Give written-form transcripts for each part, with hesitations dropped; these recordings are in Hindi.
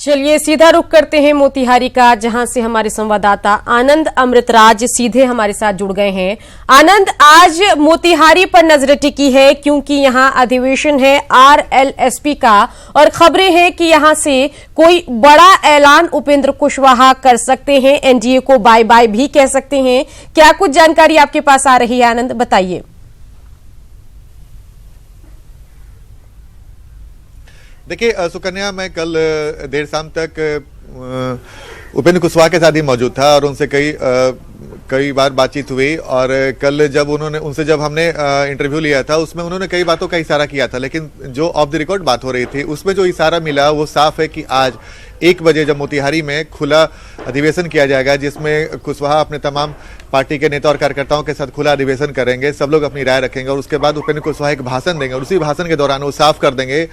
चलिए सीधा रुख करते हैं मोतिहारी का, जहां से हमारे संवाददाता आनंद अमृतराज सीधे हमारे साथ जुड़ गए हैं। आनंद, आज मोतिहारी पर नजर टिकी है क्योंकि यहां अधिवेशन है आरएलएसपी का और खबरें हैं कि यहां से कोई बड़ा ऐलान उपेंद्र कुशवाहा कर सकते हैं, एनडीए को बाय बाय भी कह सकते हैं। क्या कुछ जानकारी आपके पास आ रही है आनंद, बताइए। देखिए सुकन्या, मैं कल देर शाम तक उपेंद्र कुशवाहा के साथ ही मौजूद था और उनसे कई बार बातचीत हुई। और कल जब उनसे जब हमने इंटरव्यू लिया था उसमें उन्होंने कई बातों का इशारा किया था, लेकिन जो ऑफ द रिकॉर्ड बात हो रही थी उसमें जो इशारा मिला वो साफ है कि आज 1 बजे जब मोतिहारी में खुला अधिवेशन किया जाएगा, जिसमें कुशवाहा अपने तमाम पार्टी के नेता और कार्यकर्ताओं के साथ खुला अधिवेशन करेंगे, सब लोग अपनी राय रखेंगे और उसके बाद उपेंद्र कुशवाहा एक भाषण देंगे और उसी भाषण के दौरान वो साफ कर देंगे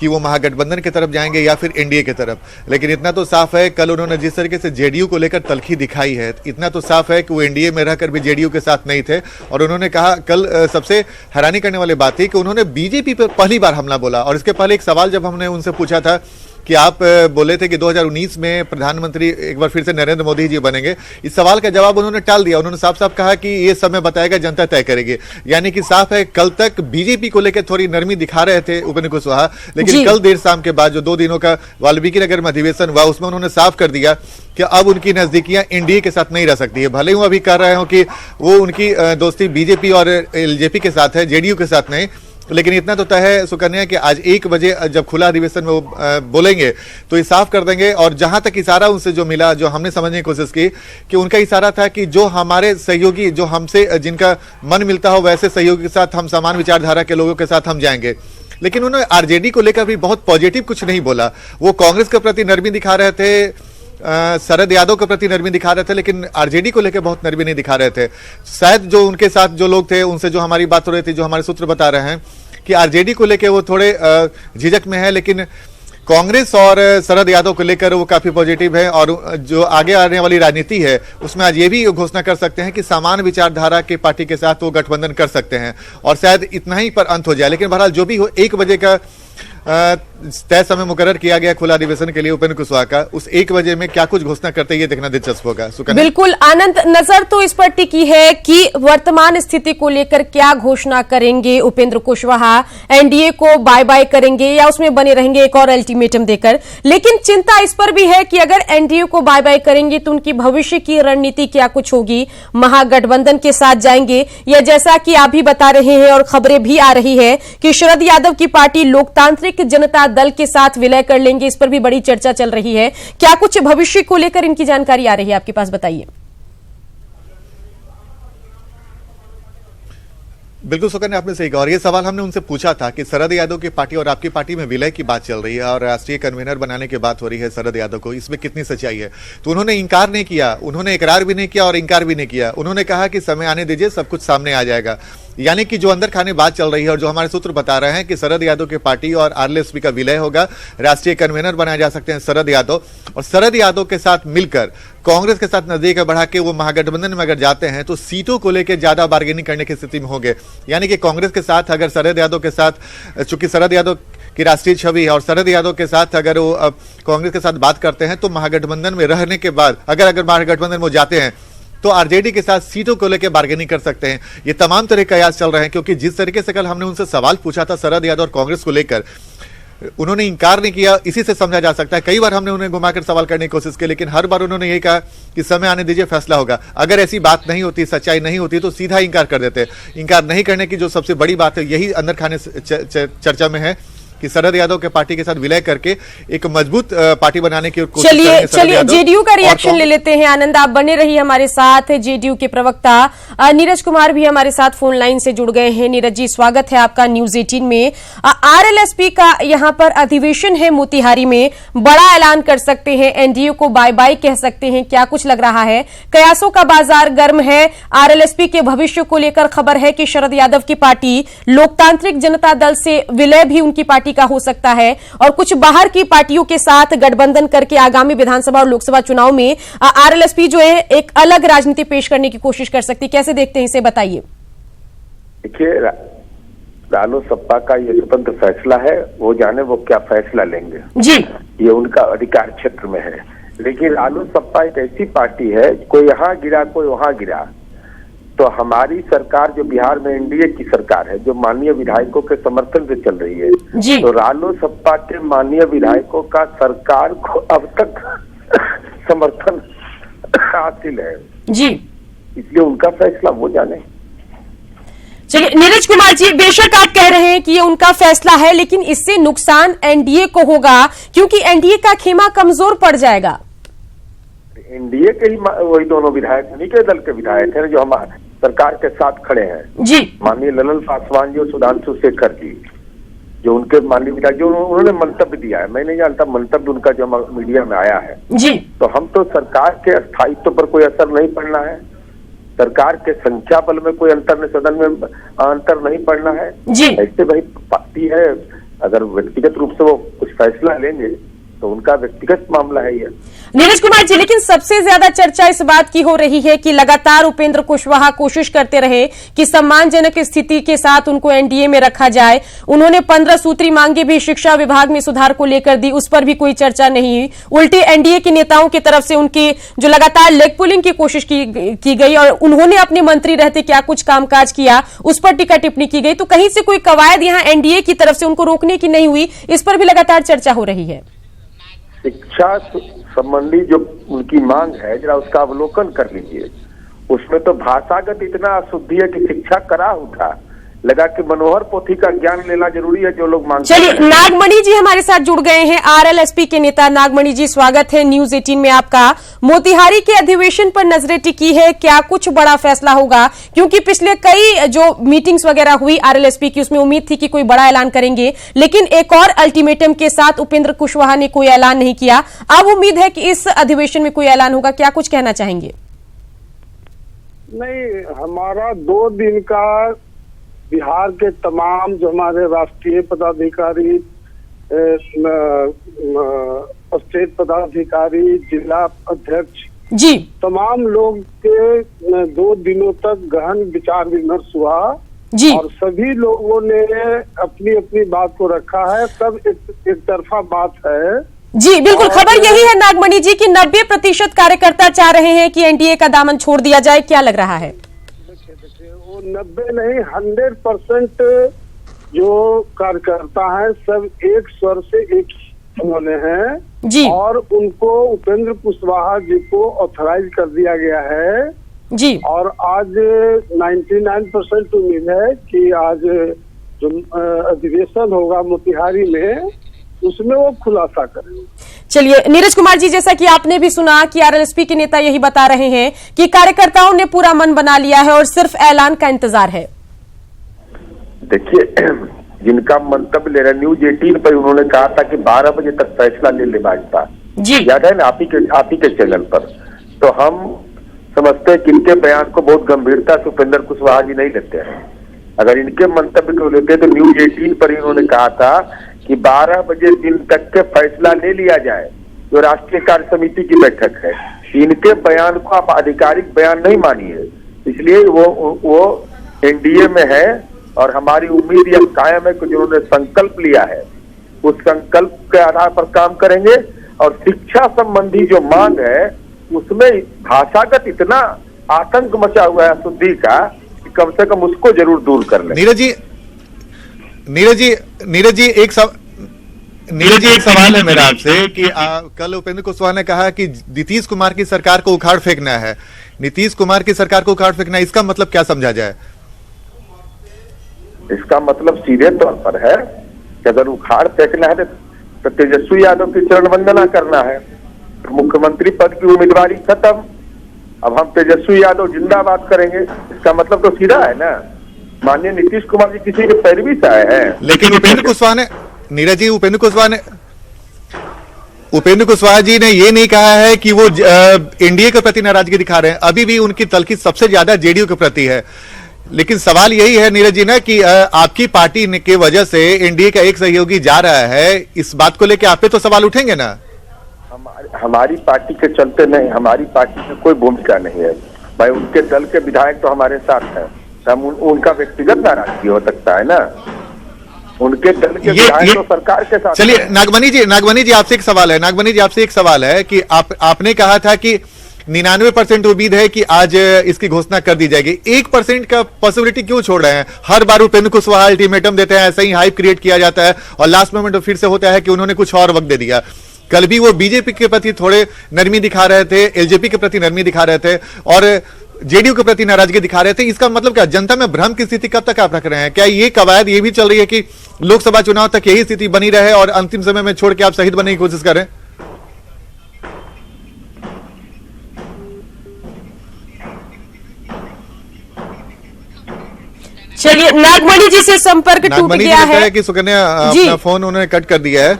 कि वो महागठबंधन की तरफ जाएंगे या फिर एनडीए की तरफ। लेकिन इतना तो साफ है, कल उन्होंने जिस तरीके से जेडीयू को लेकर तल्खी दिखाई है, इतना तो साफ है कि वो एनडीए में रहकर भी जेडीयू के साथ नहीं थे। और उन्होंने कहा, कल सबसे हैरानी करने वाली बात थी कि उन्होंने बीजेपी पर पहली बार हमला बोला। और इसके पहले एक सवाल जब हमने उनसे पूछा था कि आप बोले थे कि 2019 में प्रधानमंत्री एक बार फिर से नरेंद्र मोदी जी बनेंगे, इस सवाल का जवाब उन्होंने टाल दिया। उन्होंने साफ साफ कहा कि ये समय बताएगा, जनता तय करेगी। यानी कि साफ है, कल तक बीजेपी को लेकर थोड़ी नरमी दिखा रहे थे उपेंद्र कुशवाहा, लेकिन कल देर शाम के बाद जो 2 दिनों का वाल्मीकि नगर में अधिवेशन हुआ उसमें उन्होंने साफ कर दिया कि अब उनकी नजदीकियां एनडीए के साथ नहीं रह सकती है। भले ही वो अभी कर रहे हो कि वो उनकी दोस्ती बीजेपी और एलजेपी के साथ है, जेडीयू के साथ नहीं, लेकिन इतना तो तय है सुकन्या कि आज 1 बजे जब खुला अधिवेशन में वो बोलेंगे तो ये साफ कर देंगे। और जहां तक इशारा उनसे जो मिला, जो हमने समझने की कोशिश की, कि उनका इशारा था कि जो हमारे सहयोगी, जो हमसे जिनका मन मिलता हो वैसे सहयोगी के साथ हम समान विचारधारा के लोगों के साथ हम जाएंगे। लेकिन उन्होंने आरजेडी को लेकर भी बहुत पॉजिटिव कुछ नहीं बोला। वो कांग्रेस के प्रति नरमी दिखा रहे थे, शरद यादव के प्रति नरमी दिखा रहे थे, लेकिन आरजेडी को लेकर बहुत नरमी नहीं दिखा रहे थे। शायद जो उनके साथ जो लोग थे उनसे जो हमारी बात हो रही थी, जो हमारे सूत्र बता रहे हैं कि आरजेडी को लेकर वो थोड़े झिझक में है, लेकिन कांग्रेस और शरद यादव को लेकर वो काफी पॉजिटिव है। और जो आगे आने वाली राजनीति है उसमें आज ये भी घोषणा कर सकते हैं कि समान विचारधारा के पार्टी के साथ वो गठबंधन कर सकते हैं और शायद इतना ही पर अंत हो जाए। लेकिन बहरहाल जो भी हो, 1 बजे का तय समय मुकर्रर किया गया खुला अधिवेशन के लिए उपेंद्र कुशवाहा का। उस 1 बजे में क्या कुछ घोषणा करते हैं ये देखना दिलचस्प होगा। बिल्कुल आनंद, नजर तो इस पर टिकी है कि वर्तमान स्थिति को लेकर क्या घोषणा करेंगे उपेंद्र कुशवाहा, एनडीए को बाय बाय करेंगे या उसमें बने रहेंगे एक और अल्टीमेटम देकर। लेकिन चिंता इस पर भी है कि अगर एनडीए को बाय बाय करेंगे तो उनकी भविष्य की रणनीति क्या कुछ होगी, महागठबंधन के साथ जाएंगे या जैसा कि आप भी बता रहे हैं और खबरें भी आ रही है कि शरद यादव की पार्टी लोकतांत्रिक जनता दल के साथ विलय कर लेंगे। इस पर भी बड़ी चर्चा चल रही है। क्या कुछ भविष्य को लेकर इनकी जानकारी आ रही है आपके पास, बताइए। बिल्कुल सुकन्या, आपने सही कहा और ये सवाल हमने उनसे पूछा था कि शरद यादव की पार्टी और आपकी पार्टी में विलय की बात चल रही है और राष्ट्रीय कन्वीनर बनाने की बात हो रही है शरद यादव को, इसमें कितनी सच्चाई है। तो उन्होंने इंकार नहीं किया, उन्होंने इकरार भी नहीं किया और इंकार भी नहीं किया। उन्होंने कहा कि समय आने दीजिए, सब कुछ सामने आ जाएगा। यानी कि जो अंदर खाने बात चल रही है और जो हमारे सूत्र बता रहे हैं कि शरद यादव की पार्टी और आरएलएसपी का विलय होगा, राष्ट्रीय कन्वीनर बनाए जा सकते हैं शरद यादव, और शरद यादव के साथ मिलकर कांग्रेस के साथ नजदीक बढ़ा के वो महागठबंधन में अगर जाते हैं तो सीटों को लेकर ज्यादा बार्गेनिंग करने की स्थिति में होंगे। यानी कि कांग्रेस के साथ अगर शरद यादव के साथ, चूंकि शरद यादव की राष्ट्रीय छवि है और शरद यादव के साथ अगर वो कांग्रेस के साथ बात करते हैं तो महागठबंधन में रहने के बाद अगर महागठबंधन में जाते हैं तो आरजेडी के साथ सीटों को लेकर बार्गेनिंग कर सकते हैं। ये तमाम तरह के कयास चल रहे हैं, क्योंकि जिस तरीके से कल हमने उनसे सवाल पूछा था शरद यादव और कांग्रेस को लेकर, उन्होंने इंकार नहीं किया। इसी से समझा जा सकता है, कई बार हमने उन्हें घुमाकर सवाल करने की कोशिश की, लेकिन हर बार उन्होंने यही कहा कि समय आने दीजिए, फैसला होगा। अगर ऐसी बात नहीं होती, सच्चाई नहीं होती तो सीधा इंकार कर देते। इंकार नहीं करने की जो सबसे बड़ी बात है, यही अंदर खाने चर्चा में है कि शरद यादव के पार्टी के साथ विलय करके एक मजबूत पार्टी बनाने की कोशिश। चलिए जेडीयू का रिएक्शन ले लेते हैं। आनंद, आप बने रहिए हमारे साथ। जेडीयू के प्रवक्ता नीरज कुमार भी हमारे साथ फोन लाइन से जुड़ गए हैं। नीरज जी, स्वागत है आपका न्यूज 18 में। आरएलएसपी का यहां पर अधिवेशन है मोतिहारी में, बड़ा ऐलान कर सकते हैं, एनडीए को बाय बाय कह सकते हैं, क्या कुछ लग रहा है? कयासों का बाजार गर्म है। आरएलएसपी के भविष्य को लेकर खबर है कि शरद यादव की पार्टी लोकतांत्रिक जनता दल से विलय भी उनकी पार्टी का हो सकता है और कुछ बाहर की पार्टियों के साथ गठबंधन करके आगामी विधानसभा और लोकसभा चुनाव में आरएलएसपी जो है एक अलग राजनीति पेश करने की कोशिश कर सकती है। कैसे देखते हैं इसे, बताइए। देखिए, रालोसपा का ये स्वतंत्र फैसला है, वो जाने वो क्या फैसला लेंगे जी। ये उनका अधिकार क्षेत्र में है। लेकिन रालोसपा एक ऐसी पार्टी है, कोई यहाँ गिरा कोई वहां गिरा, तो हमारी सरकार जो बिहार में एनडीए की सरकार है, जो माननीय विधायकों के समर्थन से चल रही है, जी। तो रालोसपा के माननीय विधायकों का सरकार को अब तक समर्थन हासिल है जी। इसलिए उनका फैसला वो जाने। चलिए नीरज कुमार जी, बेशक आप कह रहे हैं कि ये उनका फैसला है, लेकिन इससे नुकसान एनडीए को होगा क्योंकि एनडीए का खेमा कमजोर पड़ जाएगा। एनडीए के ही वही दोनों विधायक, उन्हीं के दल के विधायक हैं जो हमारे सरकार के साथ खड़े हैं जी। माननीय ललन पासवान जी और सुधांशु शेखर जी, जो उनके माननीय विधायक, जो उन्होंने मंतव्य दिया है, मैं नहीं जानता मंतव्य उनका जो मीडिया में आया है जी। तो हम तो सरकार के स्थायित्व पर कोई असर नहीं पड़ना है, सरकार के संख्या बल में कोई अंतर नहीं, सदन में अंतर नहीं पड़ना है जी। ऐसे भाई पार्टी है, अगर व्यक्तिगत रूप से वो कुछ फैसला लेंगे तो उनका व्यक्तिगत मामला है ये। नीरज कुमार जी, लेकिन सबसे ज्यादा चर्चा इस बात की हो रही है कि लगातार उपेंद्र कुशवाहा कोशिश करते रहे कि सम्मानजनक स्थिति के साथ उनको एनडीए में रखा जाए। उन्होंने 15 सूत्री मांगे भी शिक्षा विभाग में सुधार को लेकर दी, उस पर भी कोई चर्चा नहीं हुई। उल्टे एनडीए के नेताओं की तरफ से उनकी जो लगातार लेग पुलिंग की कोशिश की गई और उन्होंने अपने मंत्री रहते क्या कुछ कामकाज किया, उस पर टीका टिप्पणी की गई। तो कहीं से कोई कवायद यहाँ एनडीए की तरफ से उनको रोकने की नहीं हुई, इस पर भी लगातार चर्चा हो रही है। शिक्षा संबंधी जो उनकी मांग है, जरा उसका अवलोकन कर लीजिए। उसमें तो भाषागत इतना अशुद्धि है कि शिक्षा करा उठा, लगा कि मनोहर पोथी का ज्ञान लेना जरूरी है जो लोग मांगते हैं। चलिए नागमणि जी हमारे साथ जुड़ गए हैं, आरएलएसपी के नेता। नागमणि जी, स्वागत है न्यूज 18 में आपका। मोतिहारी के अधिवेशन पर नजरें टिकी है, क्या कुछ बड़ा फैसला होगा? क्योंकि पिछले कई जो मीटिंग्स वगैरह हुई आरएलएसपी की, उसमें उम्मीद थी कि कोई बड़ा ऐलान करेंगे, लेकिन एक और अल्टीमेटम के साथ उपेंद्र कुशवाहा ने कोई ऐलान नहीं किया। अब उम्मीद है कि इस अधिवेशन में कोई ऐलान होगा, क्या कुछ कहना चाहेंगे? नहीं, हमारा 2 दिन का बिहार के तमाम जो हमारे राष्ट्रीय पदाधिकारी, स्टेट पदाधिकारी, जिला अध्यक्ष जी, तमाम लोग के 2 दिनों तक गहन विचार विमर्श हुआ जी। और सभी लोगों ने अपनी अपनी बात को रखा है। सब एक तरफा बात है जी, बिल्कुल। खबर यही है नागमणि जी कि 90% कार्यकर्ता चाह रहे हैं कि एनडीए का दामन छोड़ दिया जाए, क्या लग रहा है? वो 90 नहीं 100% जो कार्यकर्ता हैं सब एक स्वर से एक बोले हैं जी। और उनको उपेंद्र कुशवाहा जी को ऑथराइज कर दिया गया है जी। और आज 99% उम्मीद है कि आज जो अधिवेशन होगा मोतिहारी में उसमें वो खुलासा करेंगे। चलिए नीरज कुमार जी, जैसा कि आपने भी सुना कि आरएलएसपी के नेता यही बता रहे हैं कि कार्यकर्ताओं ने पूरा मन बना लिया है और सिर्फ ऐलान का इंतजार है। देखिए, जिनका मंतव्य ले रहे न्यूज 18 पर उन्होंने कहा था कि 12 बजे तक फैसला ले भाजपा जी, याद है ना आप ही के चैनल पर। तो हम समझते हैं कि इनके बयान को बहुत गंभीरता से उपेंद्र कुशवाहा जी नहीं लेते हैं। अगर इनके मंतव्य को लेते तो न्यूज 18 पर इन्होंने कहा था कि 12 बजे दिन तक के फैसला ले लिया जाए, जो राष्ट्रीय कार्य समिति की बैठक है। इनके बयान को आप आधिकारिक बयान नहीं मानिए, इसलिए वो एनडीए में है और हमारी उम्मीद यह कायम है कि जिन्होंने संकल्प लिया है उस संकल्प के आधार पर काम करेंगे। और शिक्षा संबंधी जो मांग है उसमें भाषागत इतना आतंक मचा हुआ है अशुद्धि का कि कम से कम उसको जरूर दूर कर लें। नीरज जी एक सवाल है मेरा आपसे कि कल उपेंद्र कुशवाहा ने कहा कि नीतीश कुमार की सरकार को उखाड़ फेंकना है। नीतीश कुमार की सरकार को उखाड़ फेंकना, इसका मतलब क्या समझा जाए? इसका मतलब सीधे तौर पर है कि अगर उखाड़ फेंकना है तो तेजस्वी यादव की चरण वंदना करना है। मुख्यमंत्री पद की उम्मीदवारी खत्म, अब हम तेजस्वी यादव जिंदाबाद करेंगे। इसका मतलब तो सीधा है ना, माननीय नीतीश कुमार जी किसी के पैरवी से आए हैं। लेकिन उपेंद्र कुशवाहा ने, नीरज जी, उपेंद्र कुशवाहा जी ने ये नहीं कहा है कि वो एनडीए के प्रति नाराजगी दिखा रहे हैं। अभी भी उनकी तलखी सबसे ज्यादा जेडीयू के प्रति है। लेकिन सवाल यही है नीरज जी ना कि आपकी पार्टी के वजह से एनडीए का एक सहयोगी जा रहा है, इस बात को लेकर आप पे तो सवाल उठेंगे ना? हमारी पार्टी के चलते नहीं, हमारी पार्टी में कोई भूमिका नहीं है भाई। उनके दल के विधायक तो हमारे साथ हैं, हम उनका व्यक्तिगत नाराजगी हो सकता है ना। उनके दल के विधायक तो सरकार के साथ। चलिए नागमणि जी आपसे एक सवाल है, नागमणि जी आपसे एक सवाल है कि आपने कहा था कि 99% उम्मीद है कि आज इसकी घोषणा कर दी जाएगी, 1% का पॉसिबिलिटी क्यों छोड़ रहे हैं? हर बार उपेंद्र कुशवाहा अल्टीमेटम देते हैं, ऐसा ही हाइप क्रिएट किया जाता है और लास्ट मोमेंट फिर से होता है कि उन्होंने कुछ और वक्त दे दिया। कल भी वो बीजेपी के प्रति थोड़े नरमी दिखा रहे थे, एलजेपी के प्रति नरमी दिखा रहे थे और जेडीयू के प्रति नाराजगी दिखा रहे थे। इसका मतलब क्या, जनता में भ्रम की स्थिति कब तक आप रख रहे हैं? क्या ये कवायद ये भी चल रही है कि लोकसभा चुनाव तक यही स्थिति बनी रहे और अंतिम समय में छोड़ के आप शहीद बनने की कोशिश करें? चलिए नागमणि जी से संपर्क टूट गया है कि सुकन्या अपना फोन उन्होंने कट कर दिया है।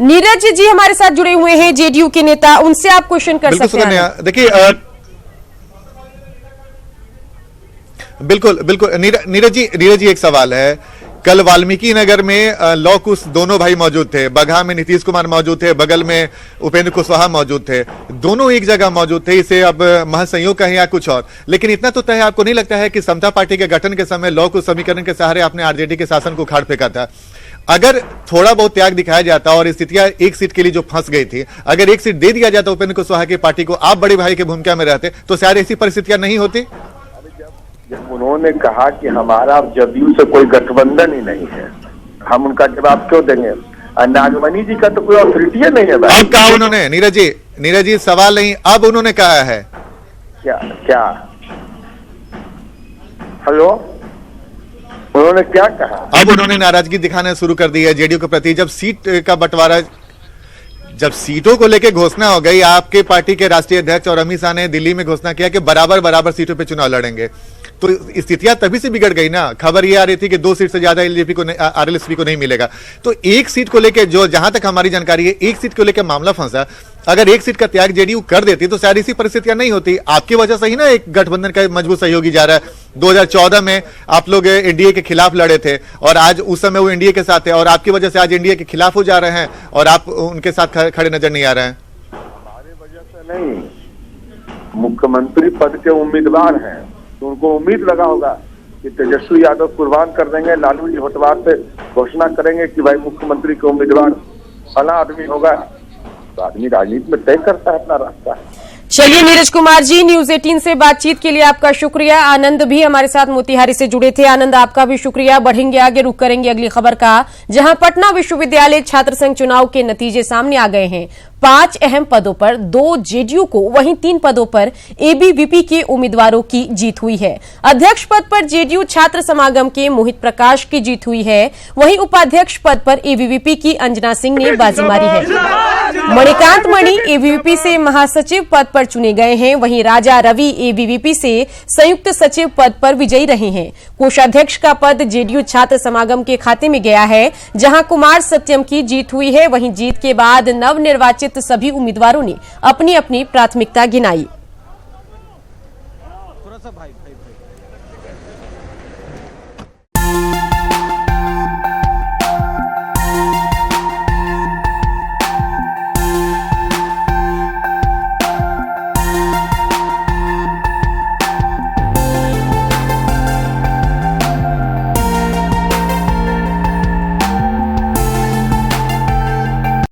नीरज जी हमारे साथ जुड़े हुए हैं, जेडीयू के नेता, उनसे आप क्वेश्चन कर सकते हैं। देखिए बिल्कुल नीरज जी एक सवाल है। कल वाल्मीकि नगर में लौ कुश दोनों भाई मौजूद थे, बगहा में नीतीश कुमार मौजूद थे, बगल में उपेंद्र कुशवाहा मौजूद थे, दोनों एक जगह मौजूद थे। इसे अब महासंयोग कहें या कुछ और, लेकिन इतना तो तय है, आपको नहीं लगता है कि समता पार्टी के गठन के समय लौ कुश समीकरण के सहारे आपने आरजेडी के शासन को उखाड़ फेंका था? अगर थोड़ा बहुत त्याग दिखाया जाता और स्थितियां एक सीट के लिए जो फंस गई थी, अगर एक सीट दे दिया जाता उपेंद्र कुशवाहा की पार्टी को, आप बड़े भाई की भूमिका में रहते, तो शायद ऐसी परिस्थितियां नहीं होती। जब उन्होंने कहा कि हमारा जदयू से कोई गठबंधन ही नहीं है, हम उनका जवाब क्यों देंगे? नागमणि जी का तो कोई अथॉरिटी नहीं है भाई। अब कहा उन्होंने, नीरज जी सवाल नहीं, अब उन्होंने कहा है क्या हेलो, उन्होंने क्या कहा? अब उन्होंने नाराजगी दिखाना शुरू कर दी है जेडीयू के प्रति। जब सीट का बंटवारा, जब सीटों को लेकर घोषणा हो गई, आपके पार्टी के राष्ट्रीय अध्यक्ष और अमित शाह ने दिल्ली में घोषणा किया कि बराबर सीटों पे चुनाव लड़ेंगे, तो स्थितियां तभी से बिगड़ गई ना। खबर ये आ रही थी कि 2 सीट से ज्यादा एलजेपी को आरएलएसपी को नहीं मिलेगा। तो एक सीट को लेकर, जो जहां तक हमारी जानकारी है, एक सीट को लेकर मामला फंसा। अगर एक सीट का त्याग जेडीयू कर देती तो शायद इसी परिस्थितियां नहीं होती। आपकी वजह से ही ना एक गठबंधन का मजबूत सहयोगी जा रहा है। 2014 में आप लोग एनडीए के खिलाफ लड़े थे और आज उस समय वो एनडीए के साथ है, और आपकी वजह से आज एनडीए के खिलाफ हो जा रहे हैं और आप उनके साथ खड़े नजर नहीं आ रहे हैं। हमारे वजह से नहीं, मुख्यमंत्री पद के उम्मीदवार हैं तो उनको उम्मीद लगा होगा कि तेजस्वी यादव कुर्बान कर देंगे, लालू जी होटवार से घोषणा करेंगे कि भाई मुख्यमंत्री के उम्मीदवार फला आदमी होगा, तो आदमी राजनीति में तय करता है अपना रास्ता। चलिए नीरज कुमार जी, न्यूज 18 से बातचीत के लिए आपका शुक्रिया। आनंद भी हमारे साथ मोतिहारी से जुड़े थे। आनंद, आपका भी शुक्रिया। बढ़ेंगे आगे, रुक करेंगे अगली खबर का, जहां पटना विश्वविद्यालय छात्र संघ चुनाव के नतीजे सामने आ गए हैं। 5 अहम पदों पर 2 जेडीयू को, वहीं 3 पदों पर एबीवीपी के उम्मीदवारों की जीत हुई है। अध्यक्ष पद पर जेडीयू छात्र समागम के मोहित प्रकाश की जीत हुई है, वहीं उपाध्यक्ष पद पर एबीवीपी की अंजना सिंह ने बाजी मारी है। मणिकांत मणि एबीवीपी से महासचिव पद पर चुने गए हैं, वहीं राजा रवि एबीवीपी से संयुक्त सचिव पद पर विजयी रहे हैं। कोषाध्यक्ष का पद जेडीयू छात्र समागम के खाते में गया है, जहां कुमार सत्यम की जीत हुई है। वहीं जीत के बाद नवनिर्वाचित सभी उम्मीदवारों ने अपनी अपनी प्राथमिकता गिनाई।